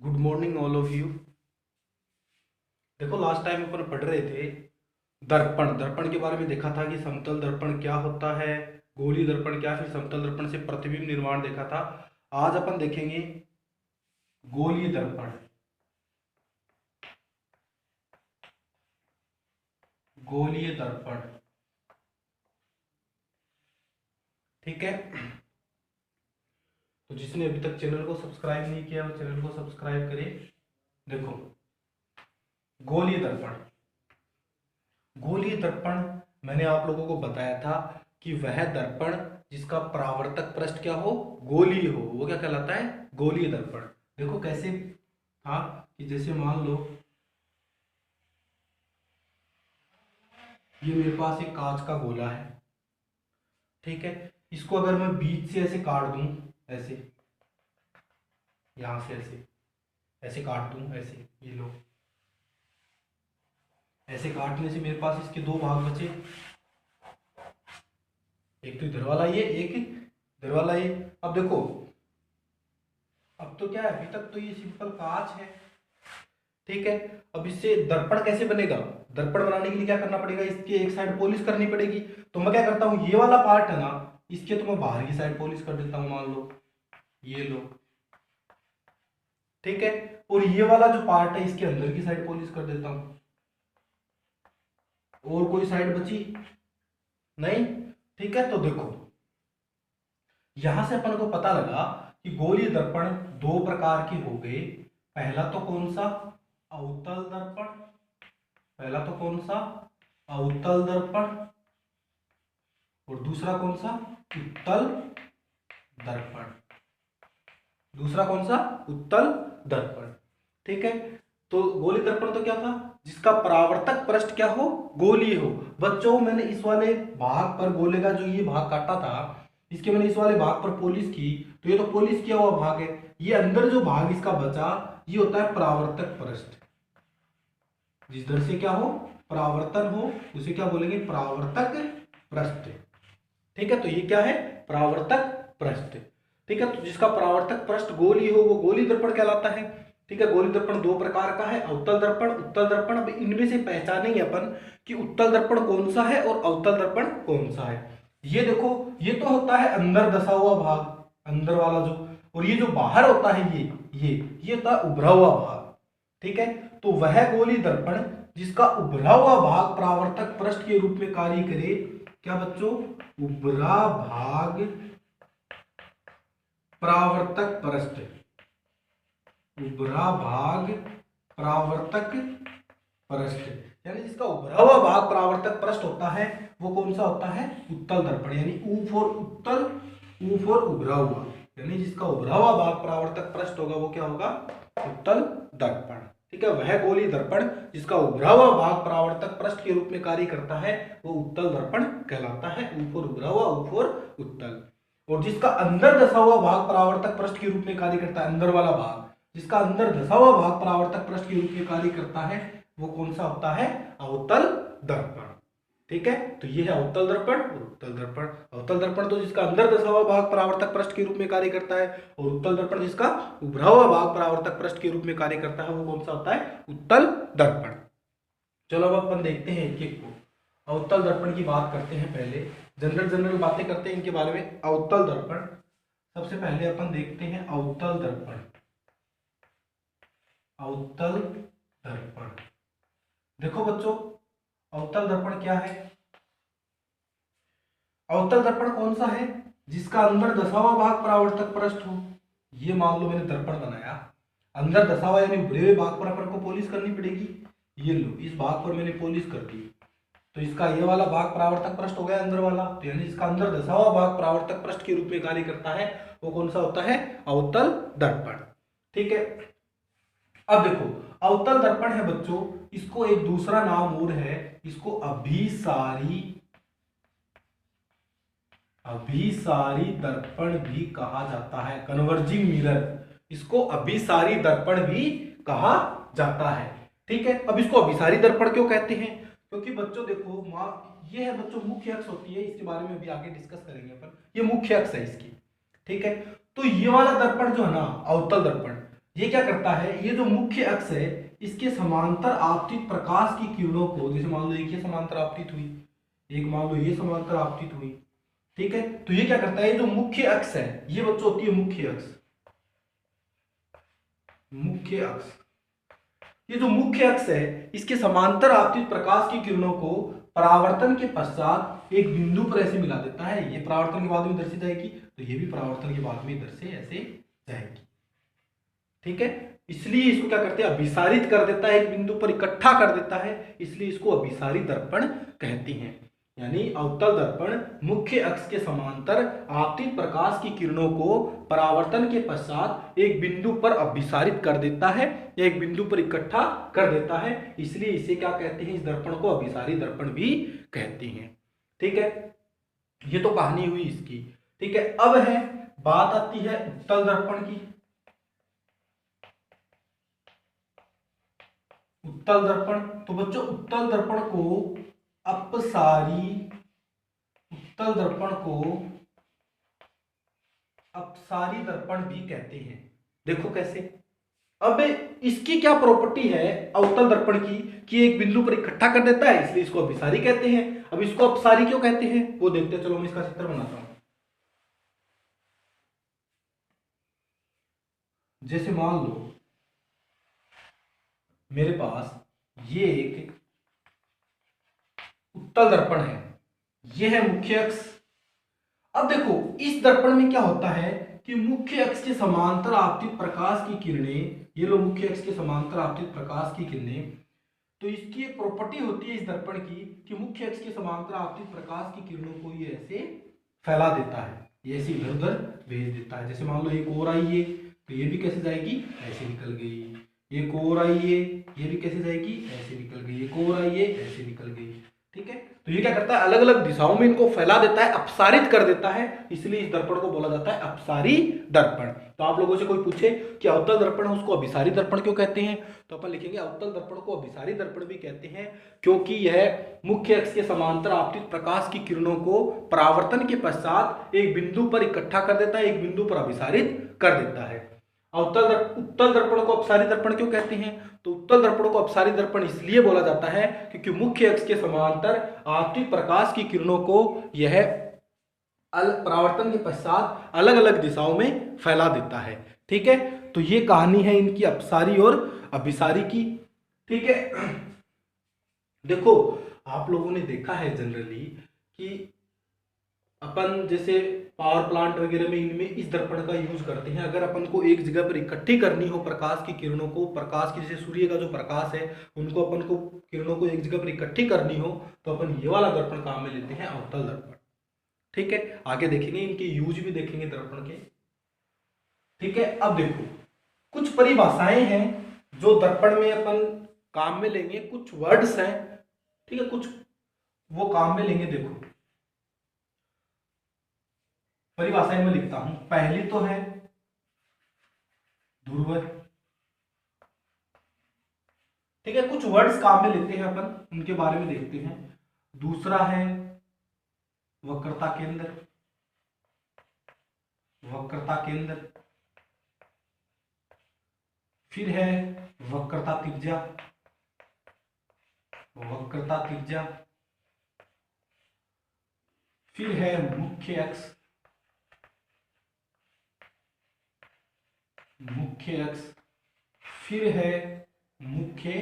Good morning all of you. देखो last time अपन पढ़ रहे थे दर्पण। दर्पण के बारे में देखा था कि समतल दर्पण क्या होता है, गोलीय दर्पण क्या, फिर समतल दर्पण से प्रतिबिंब निर्माण देखा था। आज अपन देखेंगे गोलीय दर्पण। गोलीय दर्पण, ठीक है। तो जिसने अभी तक चैनल को सब्सक्राइब नहीं किया वो चैनल को सब्सक्राइब करे। देखो गोलीय दर्पण, गोलीय दर्पण मैंने आप लोगों को बताया था कि वह दर्पण जिसका परावर्तक पृष्ठ क्या हो, गोलीय हो, वो क्या कहलाता है, गोलीय दर्पण। देखो कैसे था कि जैसे मान लो ये मेरे पास एक कांच का गोला है, ठीक है। इसको अगर मैं बीच से ऐसे काट दूं, ऐसे यहां से ऐसे ऐसे काट दूं, ऐसे ये लो, ऐसे काटने से मेरे पास इसके दो भाग बचे। एक तो इधर वाला ये, एक इधर वाला ये। अब देखो, अब तो क्या है, अभी तक तो ये सिंपल कांच है, ठीक है। अब इससे दर्पण कैसे बनेगा, दर्पण बनाने के लिए क्या करना पड़ेगा, इसकी एक साइड पॉलिश करनी पड़ेगी। तो मैं क्या करता हूं, ये वाला पार्ट है ना, इसके तो मैं बाहर की साइड पॉलिश कर देता हूं, मान लो ये लो, ठीक है। और ये वाला जो पार्ट है इसके अंदर की साइड पॉलिश कर देता हूं। और कोई साइड बची नहीं, ठीक है। तो देखो यहां से अपन को पता लगा कि गोलीय दर्पण दो प्रकार के हो गए। पहला तो कौन सा, अवतल दर्पण। पहला तो कौन सा, अवतल दर्पण। और दूसरा कौन सा, उत्तल दर्पण। दूसरा कौन सा, उत्तल दर्पण, ठीक है। तो गोलीय दर्पण तो क्या था, जिसका परावर्तक पृष्ठ क्या हो, गोलीय हो। बच्चों मैंने इस वाले भाग पर, गोले का जो ये भाग काटा था, इसके मैंने इस वाले भाग पर पॉलिश की, तो ये तो पॉलिश किया हुआ भाग है। ये अंदर जो भाग इसका बचा, ये होता है परावर्तक पृष्ठ। जिस दर से क्या हो, परावर्तन हो, उसे क्या बोलेंगे, परावर्तक पृष्ठ, ठीक है। तो ये क्या है, परावर्तक पृष्ठ, ठीक है। तो जिसका परावर्तक पृष्ठ गोलीय हो वो गोलीय दर्पण कहलाता है, ठीक है। गोलीय दर्पण दो प्रकार का है, अवतल दर्पण, उत्तल दर्पण। अब इनमें से पहचानेंगे अपन कि उत्तल दर्पण कौन सा है और अवतल दर्पण कौन सा है। ये देखो, ये तो होता है अंदर धसा हुआ भाग, अंदर वाला जो, और ये जो बाहर होता है ये होता है उभरा हुआ भाग, ठीक है। तो वह गोलीय दर्पण जिसका उभरा हुआ भाग परावर्तक पृष्ठ के रूप में कार्य करे, क्या बच्चों, उभरा भाग परावर्तक पृष्ठ। उभरा भाग परावर्तक पृष्ठ, यानी जिसका उभरा हुआ भाग परावर्तक पृष्ठ होता है वो कौन सा होता है, उत्तल दर्पण। यानी ऊ फॉर उत्तल, ऊ फॉर उभरा हुआ, यानी जिसका उभरा हुआ भाग परावर्तक पृष्ठ होगा वो क्या होगा, उत्तल दर्पण, ठीक है। वह गोलीय दर्पण जिसका उभरा हुआ भाग परावर्तक पृष्ठ के रूप में कार्य करता है वो उत्तल दर्पण कहलाता है। ऊ फॉर उभरा हुआ, ऊ फॉर उत्तल। और जिसका अंदर धसा हुआ भाग परावर्तक पृष्ठ के रूप में कार्य करता है, अंदर वाला भाग, जिसका अंदर धसा हुआ भाग परावर्तक पृष्ठ के रूप में कार्य करता है वो कौन सा होता है, अवतल दर्पण, ठीक है। तो ये है अवतल दर्पण और उत्तल दर्पण। अवतल दर्पण तो जिसका अंदर धसा हुआ भाग परावर्तक पृष्ठ के रूप में कार्य करता है, और उत्तल दर्पण जिसका उभरा हुआ भाग परावर्तक पृष्ठ के रूप में कार्य करता है वो कौन सा होता है, उत्तल दर्पण। चलो अब अपन देखते हैं एक एक को। अवतल दर्पण की बात करते हैं, पहले जनरल जनरल बातें करते हैं इनके बारे में। अवतल दर्पण, सबसे पहले अपन देखते हैं अवतल दर्पण। अवतल दर्पण, देखो बच्चों अवतल दर्पण क्या है, अवतल दर्पण कौन सा है, जिसका अंदर धसा हुआ भाग परावर्तक पृष्ठ हो। ये मान लो मैंने दर्पण बनाया, अंदर धसा हुआ यानी उभरे हुए भाग पर अपन को पॉलिश करनी पड़ेगी। ये लो, इस भाग पर मैंने पॉलिश कर दी, तो इसका ये वाला भाग परावर्तक पृष्ठ हो गया अंदर वाला, तो यानी इसका अंदर धसा हुआ भाग परावर्तक पृष्ठ के रूप में कार्य करता है वो कौन सा होता है, अवतल दर्पण, ठीक है। अब देखो अवतल दर्पण है बच्चों, इसको एक दूसरा नाम और है, इसको अभिसारी, अभिसारी दर्पण भी कहा जाता है, कन्वर्जिंग मिरर, इसको अभिसारी दर्पण भी कहा जाता है, ठीक है। अब इसको अभिसारी दर्पण क्यों कहते हैं, क्योंकि बच्चों देखो ये है बच्चों मुख्य अक्ष होती है, इसके बारे में भी आगे डिस्कस करेंगे अपन, ये मुख्य अक्ष है इसकी, ठीक है। तो ये वाला दर्पण जो है ना अवतल दर्पण, ये क्या करता है, ये जो मुख्य अक्ष है इसके समांतर आपतित प्रकाश की किरणों को, जैसे मान लो एक ये समांतर आपतित हुई, एक मान लो ये समांतर आपतित हुई, ठीक है, तो ये क्या करता है, ये जो मुख्य अक्ष है ये बच्चों होती है मुख्य अक्ष, मुख्य अक्ष, ये जो मुख्य अक्ष है इसके समांतर आपतित प्रकाश की किरणों को परावर्तन के पश्चात एक बिंदु पर ऐसे मिला देता है। ये परावर्तन के बाद में इधर से जाएगी, तो ये भी परावर्तन के बाद में इधर से ऐसे जाएगी, ठीक है। इसलिए इसको क्या करते हैं, अभिसारित कर देता है, एक बिंदु पर इकट्ठा कर देता है, इसलिए इसको अभिसारी दर्पण कहते हैं। यानी अवतल दर्पण मुख्य अक्ष के समांतर आपतित प्रकाश की किरणों को परावर्तन के पश्चात एक बिंदु पर अभिसारित कर देता है या एक बिंदु पर इकट्ठा कर देता है, इसलिए इसे क्या कहते हैं, इस दर्पण को अभिसारी दर्पण भी कहते हैं, ठीक है। ये तो कहानी हुई इसकी, ठीक है। अब है बात आती है उत्तल दर्पण की। उत्तल दर्पण, तो बच्चों उत्तल दर्पण को अपसारी, उत्तल दर्पण को अपसारी दर्पण भी कहते हैं। देखो कैसे, अब इसकी क्या प्रॉपर्टी है अवतल दर्पण की कि एक बिंदु पर इकट्ठा कर देता है, इसलिए इसको अभिसारी कहते हैं। अब इसको अपसारी क्यों कहते हैं वो देखते हैं, चलो मैं इसका चित्र बनाता हूं। जैसे मान लो मेरे पास ये एक उत्तल दर्पण है, ये है मुख्य अक्ष। अब देखो इस दर्पण में क्या होता है कि मुख्य अक्ष के समांतर आपतित प्रकाश की किरणें, ये लो मुख्य अक्ष के समांतर आपतित प्रकाश की किरणें, तो इसकी एक प्रॉपर्टी होती है इस दर्पण की कि मुख्य अक्ष के समांतर आपतित प्रकाश की किरणों को ये ऐसे फैला देता है, ये ऐसे इधर उधर भेज देता है। जैसे मान लो एक और आई है तो ये भी कैसे जाएगी, ऐसे निकल गई, एक और आई है ये भी कैसे जाएगी, ऐसे निकल गई, एक और आई है ऐसे निकल गई, ठीक है। तो ये क्या करता है, अलग अलग दिशाओं में इनको फैला देता है, अपसारित कर देता है, इसलिए इस दर्पण को बोला जाता है अपसारी दर्पण। तो आप लोगों से कोई पूछे कि अवतल दर्पण है उसको अभिसारी दर्पण क्यों कहते हैं, तो अपन लिखेंगे अवतल दर्पण को अभिसारी दर्पण भी कहते हैं क्योंकि यह मुख्य अक्ष के समांतर आपतित प्रकाश की किरणों को परावर्तन के पश्चात एक बिंदु पर इकट्ठा कर देता है, एक बिंदु पर अभिसारित कर देता है। उत्तल दर्पण को अपसारी दर्पण क्यों कहते हैं, तो उत्तल दर्पण को अपसारी दर्पण इसलिए बोला जाता है क्योंकि मुख्य अक्ष के समांतर आपतित प्रकाश की किरणों को यह परावर्तन के पश्चात अलग अलग दिशाओं में फैला देता है, ठीक है। तो ये कहानी है इनकी अपसारी और अभिसारी की, ठीक है। देखो आप लोगों ने देखा है जनरली कि अपन जैसे पावर प्लांट वगैरह में इनमें इस दर्पण का यूज करते हैं। अगर अपन को एक जगह पर इकट्ठी करनी हो प्रकाश की किरणों को, प्रकाश की जैसे सूर्य का जो प्रकाश है उनको अपन को किरणों को एक जगह पर इकट्ठी करनी हो तो अपन ये वाला दर्पण काम में लेते हैं, अवतल दर्पण, ठीक है। आगे देखेंगे इनके यूज भी देखेंगे दर्पण के, ठीक है। अब देखो कुछ परिभाषाएं हैं जो दर्पण में अपन काम में लेंगे, कुछ वर्ड्स हैं, ठीक है, कुछ वो काम में लेंगे। देखो परिभाषाएं में लिखता हूं, पहली तो है ध्रुव, ठीक है, कुछ वर्ड्स काम में लेते हैं अपन, उनके बारे में देखते हैं। दूसरा है वक्रता केंद्र, वक्रता केंद्र, फिर है वक्रता त्रिज्या, वक्रता त्रिज्या, फिर है मुख्य अक्ष, मुख्य अक्ष, फिर है मुख्य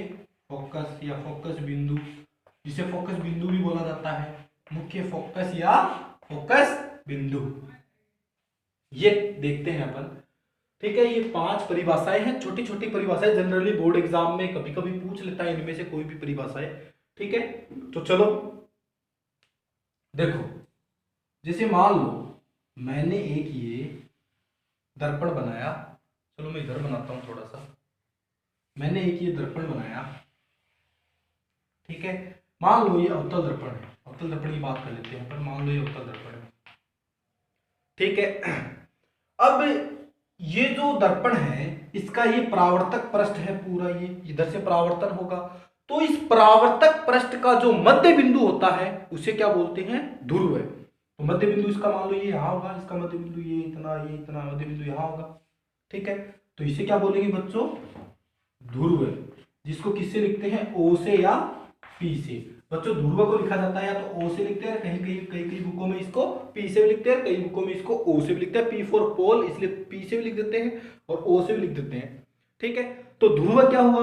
फोकस या फोकस बिंदु, जिसे फोकस बिंदु भी बोला जाता है, मुख्य फोकस या फोकस बिंदु, ये देखते हैं अपन, ठीक है। ये 5 परिभाषाएं हैं, छोटी छोटी परिभाषाएं, जनरली बोर्ड एग्जाम में कभी कभी पूछ लेता है इनमें से कोई भी परिभाषाएं, ठीक है। तो चलो देखो, जैसे मान लो मैंने एक ये दर्पण बनाया, चलो मैं इधर बनाता हूं थोड़ा सा, मैंने एक ये दर्पण बनाया, ठीक है। मान लो ये अवतल दर्पण है, अवतल दर्पण की बात कर लेते हैं पर, मान लो ये अवतल दर्पण है, ठीक है। अब ये जो दर्पण है इसका ये परावर्तक पृष्ठ है पूरा, ये इधर से परावर्तन होगा, तो इस परावर्तक पृष्ठ का जो मध्य बिंदु होता है उसे क्या बोलते हैं, ध्रुव है। तो मध्य बिंदु इसका मान लो ये यहाँ होगा, इसका मध्य बिंदु ये इतना मध्य बिंदु यहाँ होगा, ठीक है। तो इसे क्या बोलेंगे बच्चों, ध्रुव, जिसको किससे लिखते हैं, ओ से या पी से। बच्चों ध्रुव को लिखा जाता है या तो ओ से लिखते हैं, कहीं कहीं कई कई बुकों में इसको पी से भी लिखते हैं, कई बुकों में इसको ओ से भी लिखते हैं। पी फॉर पोल, इसलिए पी से भी लिख देते हैं और ओ से भी लिख देते हैं। ठीक है, तो ध्रुव क्या हुआ,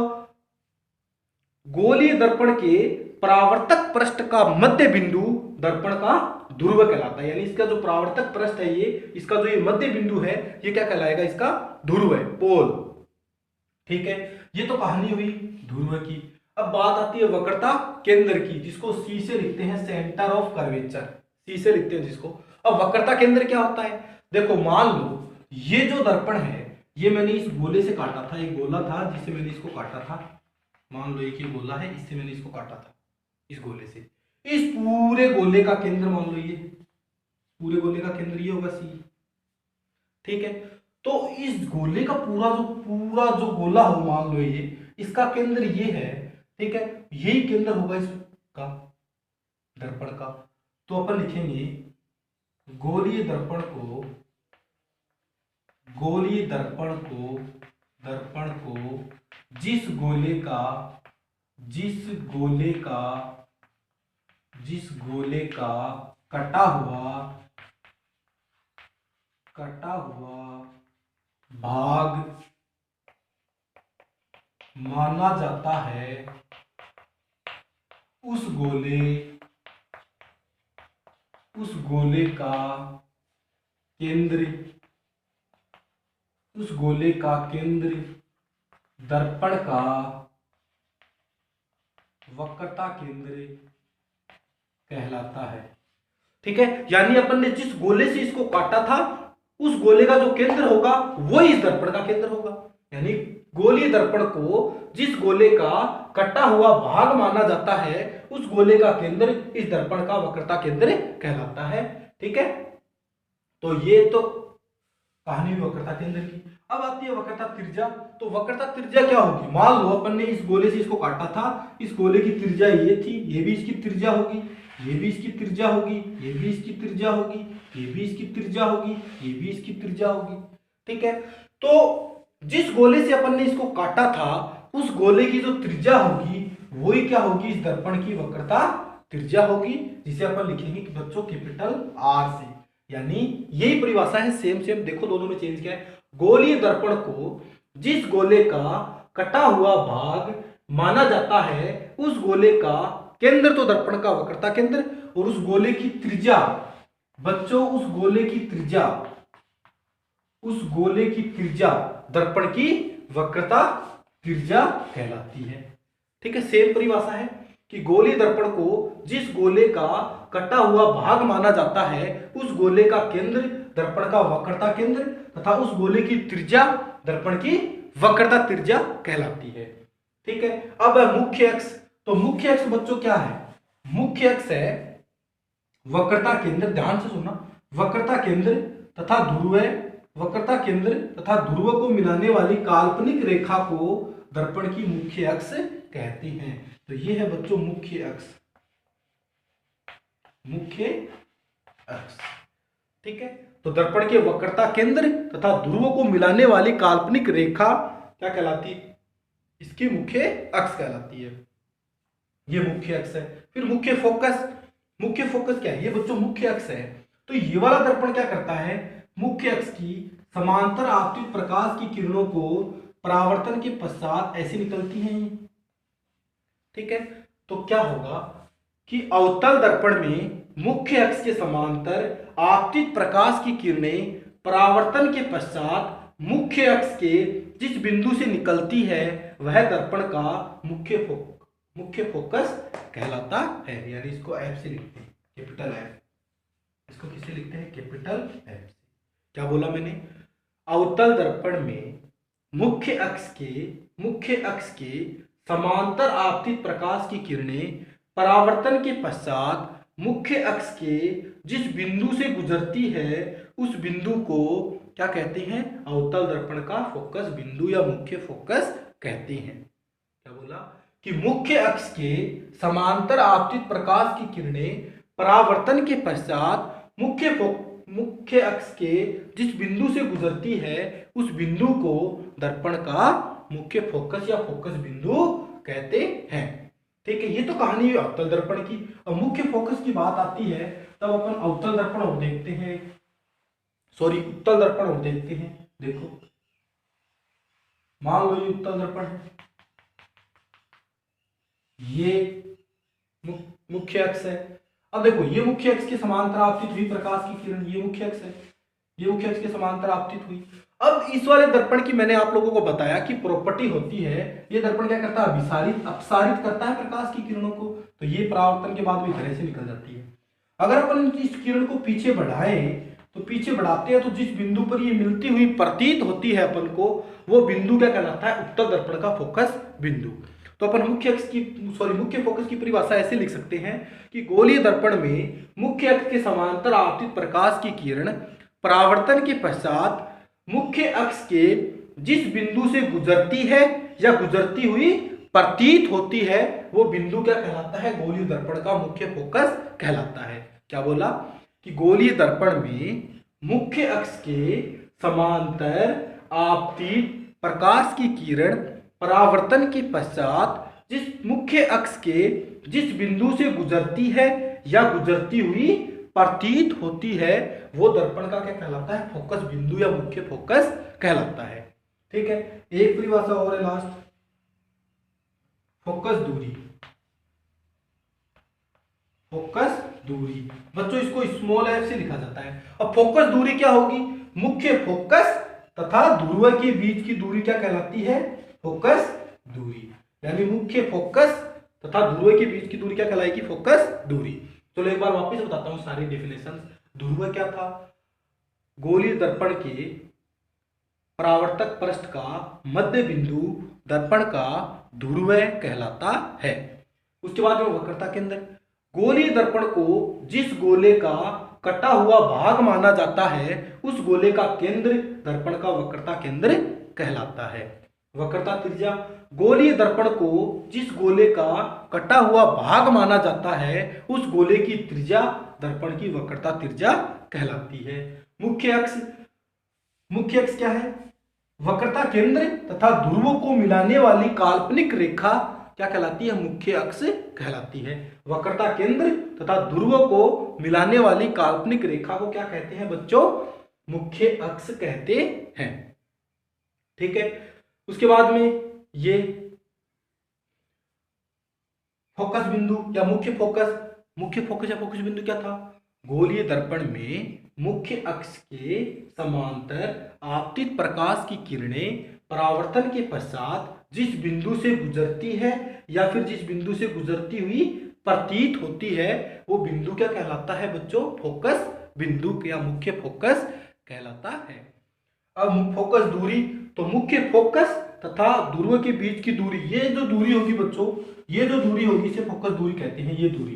गोलीय दर्पण के परावर्तक पृष्ठ का मध्य बिंदु दर्पण का ध्रुव कहलाता है। यानी इसका जो परावर्तक पृष्ठ है ये, इसका जो ये मध्य बिंदु है, ये क्या कहलाएगा, इसका ध्रुव है, पोल। ठीक है, ये तो कहानी हुई ध्रुव की। अब बात आती है वक्रता केंद्र की, जिसको सी से लिखते हैं, सेंटर ऑफ कर्वेचर, सी से लिखते हैं जिसको। अब वक्रता केंद्र क्या होता है, देखो मान लो ये जो दर्पण है, ये मैंने इस गोले से काटा था, एक गोला था जिससे मैंने इसको काटा था, मान लो एक ये गोला है, इससे मैंने इसको काटा था, इस गोले से। इस पूरे गोले का केंद्र मान लो ये, पूरे गोले का केंद्र ये होगा सी। ठीक है, तो इस गोले का पूरा जो गोला हो, मान लो ये, इसका केंद्र ये है। ठीक है, यही केंद्र होगा इसका दर्पण का। तो अपन लिखेंगे गोलीय दर्पण को जिस गोले का कटा हुआ भाग माना जाता है, उस गोले का केंद्र दर्पण का वक्रता केंद्र कहलाता है। ठीक है, यानी अपन ने जिस गोले से इसको काटा था, उस गोले का जो केंद्र होगा वो इस दर्पण का केंद्र होगा। यानी गोलीय दर्पण को जिस गोले का कटा हुआ भाग माना जाता है, उस गोले का केंद्र इस दर्पण का वक्रता केंद्र कहलाता है। ठीक है, तो ये तो कहानी वक्रता केंद्र की। अब आती है वक्रता त्रिज्या। तो वक्रता त्रिज्या क्या होगी, मान लो अपन ने इस गोले से इसको काटा था, इस गोले की त्रिज्या ये थी, ये भी इसकी त्रिज्या होगी, ये भी इसकी त्रिज्या होगी, ये भी इसकी त्रिज्या होगी, ये भी इसकी त्रिज्या होगी, ये भी इसकी त्रिज्या होगी। ठीक है, तो जिस गोले से अपन ने इसको काटा था, उस गोले की जो त्रिज्या होगी वही क्या होगी, इस दर्पण की वक्रता त्रिज्या होगी, जिसे अपन लिखेंगे कि बच्चों कैपिटल आर से। यानी यही परिभाषा है, सेम देखो दोनों में चेंज क्या है। गोलीय दर्पण को जिस गोले का कटा हुआ भाग माना जाता है, उस गोले का केंद्र तो दर्पण का वक्रता केंद्र, और उस गोले की त्रिज्या बच्चों, उस गोले की त्रिज्या दर्पण की वक्रता त्रिज्या कहलाती है। ठीक है, सेम परिभाषा है कि गोलीय दर्पण को जिस गोले का कटा हुआ भाग माना जाता है, उस गोले का केंद्र दर्पण का वक्रता केंद्र तथा उस गोले की त्रिज्या दर्पण की वक्रता त्रिज्या कहलाती है। ठीक है, अब मुख्य अक्ष। तो मुख्य अक्ष बच्चों क्या है, मुख्य अक्ष है वक्रता केंद्र, ध्यान से सुनना, वक्रता केंद्र तथा ध्रुव को मिलाने वाली काल्पनिक रेखा को दर्पण की मुख्य अक्ष कहते हैं। तो ये है बच्चों मुख्य अक्ष। ठीक है, तो दर्पण के वक्रता केंद्र तथा ध्रुव को मिलाने वाली काल्पनिक रेखा क्या कहलाती है, इसकी मुख्य अक्ष कहलाती है। ये मुख्य अक्ष है। फिर मुख्य फोकस क्या है, ये बच्चों मुख्य अक्ष है। तो ये वाला दर्पण क्या करता है, मुख्य अक्ष की समांतर आपतित प्रकाश की किरणों को परावर्तन के पश्चात ऐसे निकलती हैं। ठीक है, तो क्या होगा कि अवतल दर्पण में मुख्य अक्ष के समांतर आपतित प्रकाश की किरणें परावर्तन के पश्चात मुख्य अक्ष के जिस बिंदु से निकलती है, वह दर्पण का मुख्य फोकस कहलाता है। यानी इसको एफ से लिखते हैं, कैपिटल एफ। इसको किससे लिखते हैं, कैपिटल एफ से। क्या बोला मैंने, अवतल दर्पण में मुख्य अक्ष के समांतर आपतित प्रकाश की किरणें परावर्तन के पश्चात मुख्य अक्ष के जिस बिंदु से गुजरती है, उस बिंदु को क्या कहते हैं, अवतल दर्पण का फोकस बिंदु या मुख्य फोकस कहते हैं। क्या बोला कि मुख्य अक्ष के समांतर आपतित प्रकाश की किरणें परावर्तन के पश्चात मुख्य अक्ष के जिस बिंदु से गुजरती है, उस बिंदु को दर्पण का मुख्य फोकस या फोकस बिंदु कहते हैं। ठीक है, ये तो कहानी है अवतल दर्पण की। अब मुख्य फोकस की बात आती है तब अपन अवतल दर्पण और देखते हैं, सॉरी उत्तल दर्पण और देखते हैं। देखो मान लो ये उत्तल दर्पण है, ये मुख्य अक्ष है। अब देखो ये मुख्य अक्ष के समांतर आपतित हुई प्रकाश की किरण, ये मुख्य अक्ष है, ये मुख्य अक्ष के समांतर आपतित हुई। अब इस वाले दर्पण की मैंने आप लोगों को बताया कि प्रॉपर्टी होती है, ये दर्पण क्या करता है, अभिसारित अपसारित करता है प्रकाश की किरणों को, तो ये परावर्तन के बाद भी तरह से निकल जाती है। अगर अपन इस किरण को पीछे बढ़ाएं तो पीछे बढ़ाते हैं तो जिस बिंदु पर ये मिलती हुई प्रतीत होती है अपन को, वो बिंदु क्या कहलाता है, उत्तल दर्पण का फोकस बिंदु। तो अपन मुख्य फोकस की परिभाषा ऐसे लिख सकते हैं कि गोलीय दर्पण में मुख्य अक्ष के समांतर आपतित प्रकाश की किरण परावर्तन के पश्चात मुख्य अक्ष के जिस बिंदु से गुजरती है या गुजरती हुई प्रतीत होती है, वो बिंदु क्या कहलाता है, गोलीय दर्पण का मुख्य फोकस कहलाता है। क्या बोला कि गोलीय दर्पण में मुख्य अक्ष के समांतर आपतित प्रकाश की किरण परावर्तन के पश्चात जिस मुख्य अक्ष के जिस बिंदु से गुजरती है या गुजरती हुई प्रतीत होती है, वो दर्पण का क्या कहलाता है, फोकस बिंदु या मुख्य फोकस कहलाता है। ठीक है, एक परिभाषा और है लास्ट, फोकस दूरी। फोकस दूरी बच्चों इसको स्मॉल एफ से लिखा जाता है। अब फोकस दूरी क्या होगी, मुख्य फोकस तथा ध्रुव के बीच की दूरी क्या कहलाती है, फोकस दूरी। यानी मुख्य फोकस तथा ध्रुव के बीच की दूरी क्या कहलाएगी, फोकस दूरी। चलो एक बार वापस बताता हूं सारी डेफिनेशन। ध्रुव क्या था, गोलीय दर्पण के परावर्तक पृष्ठ का मध्य बिंदु दर्पण का ध्रुव कहलाता है। उसके बाद में वक्रता केंद्र, गोलीय दर्पण को जिस गोले का कटा हुआ भाग माना जाता है, उस गोले का केंद्र दर्पण का वक्रता केंद्र कहलाता है। वक्रता त्रिज्या, गोलीय दर्पण को जिस गोले का कटा हुआ भाग माना जाता है, उस गोले की त्रिज्या दर्पण की वक्रता त्रिज्या कहलाती है। मुख्य अक्ष क्या है, वक्रता केंद्र तथा ध्रुवों को मिलाने वाली काल्पनिक रेखा क्या कहलाती है, मुख्य अक्ष कहलाती है। वक्रता केंद्र तथा ध्रुवों को मिलाने वाली काल्पनिक रेखा को क्या कहते हैं बच्चों, मुख्य अक्ष कहते हैं। ठीक है, उसके बाद में ये फोकस बिंदु या मुख्य फोकस या फोकस बिंदु क्या था, गोलीय दर्पण में मुख्य अक्ष के समांतर आपतित प्रकाश की किरणें परावर्तन के पश्चात जिस बिंदु से गुजरती है या फिर जिस बिंदु से गुजरती हुई प्रतीत होती है, वो बिंदु क्या कहलाता है बच्चों, फोकस बिंदु या मुख्य फोकस कहलाता है। अब फोकस दूरी, तो मुख्य फोकस तथा ध्रुव के बीच की दूरी, ये जो दूरी होगी बच्चों, ये जो दूरी होगी इसे फोकस दूरी कहते हैं। ये दूरी